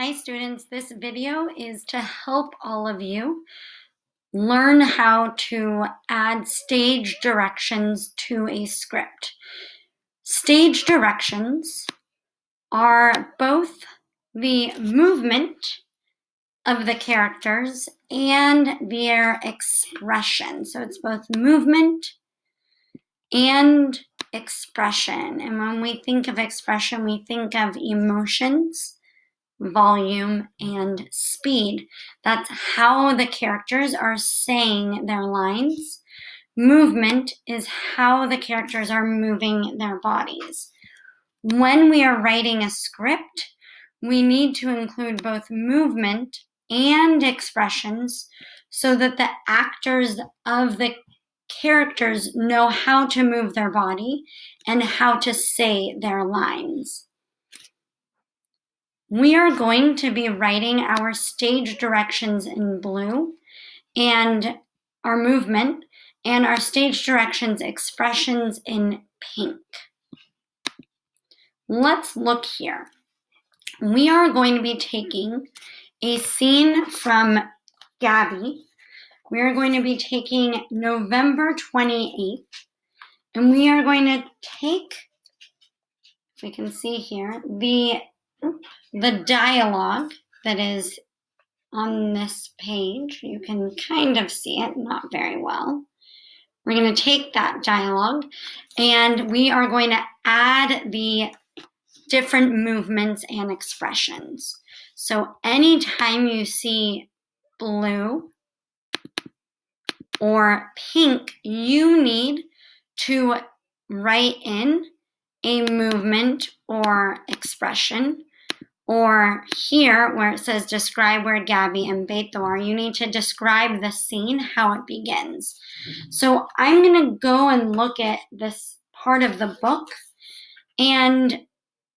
Hi students, this video is to help all of you learn how to add stage directions to a script. Stage directions are both the movement of the characters and their expression. So it's both movement and expression. And when we think of expression, we think of emotions, volume, and speed. That's how the characters are saying their lines. Movement is how the characters are moving their bodies. When we are writing a script, we need to include both movement and expressions so that the actors of the characters know how to move their body and how to say their lines. We are going to be writing our stage directions in blue and our movement and our stage directions expressions in pink. Let's look here. We are going to be taking a scene from Gabby. We are going to be taking November 28th, and we are going to take, if we can see here, the dialogue that is on this page. You can kind of see it, not very well. We're going to take that dialogue and we are going to add the different movements and expressions. So anytime you see blue or pink, you need to write in a movement or expression. Or here, where it says describe where Gabby and Beto are, you need to describe the scene, how it begins. So I'm going to go and look at this part of the book, and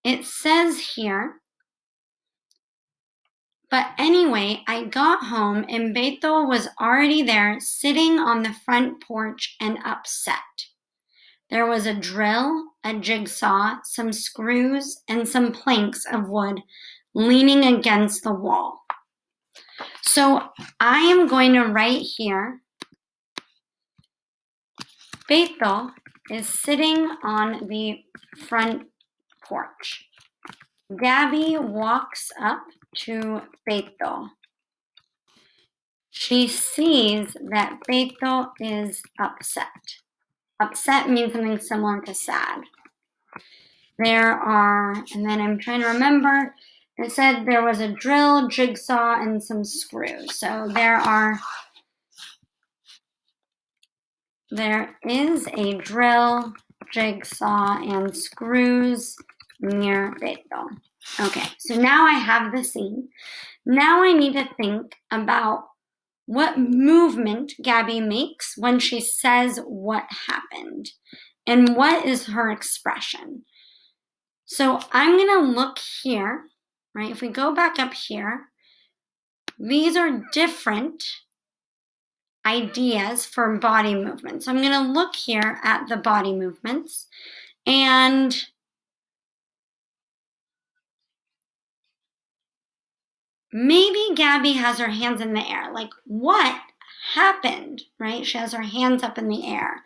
it says here, but anyway, I got home and Beto was already there sitting on the front porch and upset. There was a drill, a jigsaw, some screws, and some planks of wood leaning against the wall. So I am going to write here, Beto is sitting on the front porch. Gabby walks up to Beto. She sees that Beto is upset. Upset means something similar to sad. And then I'm trying to remember, it said there was a drill, jigsaw, and some screws. So there is a drill, jigsaw, and screws near Beto. Okay, so now I have the scene. Now I need to think about what movement Gabby makes when she says what happened and what is her expression. So I'm going to look here, right? If we go back up here, these are different ideas for body movements. So I'm going to look here at the body movements, and maybe Gabby has her hands in the air. Like, what happened, right? She has her hands up in the air.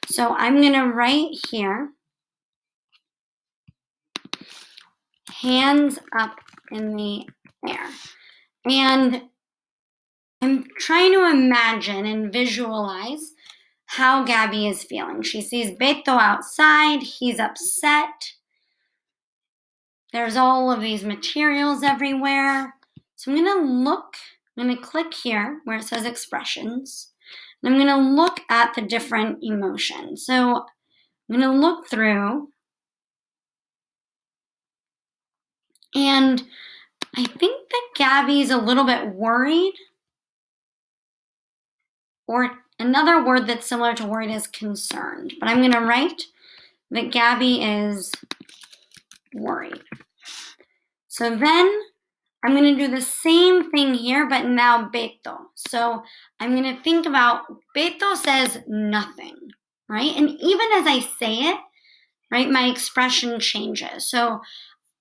So I'm going to write here, hands up in the air. And I'm trying to imagine and visualize how Gabby is feeling. She sees Beto outside. He's upset. There's all of these materials everywhere. So I'm going to click here where it says expressions. And I'm going to look at the different emotions. So I'm going to look through, and I think that Gabby's a little bit worried, or another word that's similar to worried is concerned. But I'm going to write that Gabby is worried. So then I'm going to do the same thing here, but now Beto. So I'm going to think about, Beto says nothing, right? And even as I say it, right, my expression changes. So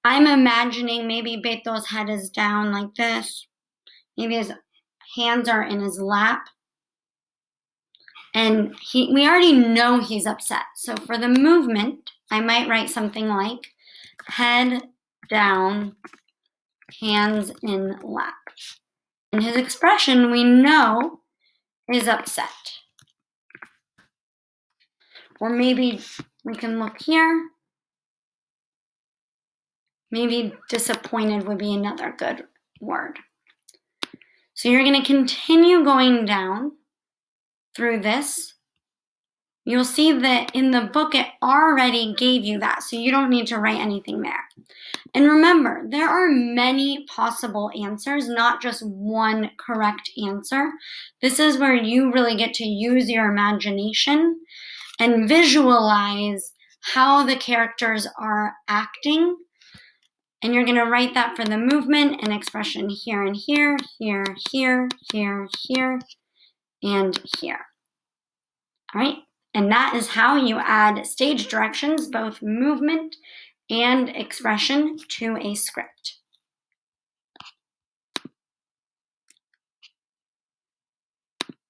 I'm imagining maybe Beto's head is down like this. Maybe his hands are in his lap. And we already know he's upset. So for the movement, I might write something like head down, hands in lap. And his expression, we know, is upset. Or maybe we can look here. Maybe disappointed would be another good word. So you're going to continue going down through this. You'll see that in the book it already gave you that, so you don't need to write anything there. And remember, there are many possible answers, not just one correct answer. This is where you really get to use your imagination and visualize how the characters are acting. And you're going to write that for the movement and expression here and here, here, here, here, here, and here. All right? And that is how you add stage directions, both movement and expression, to a script.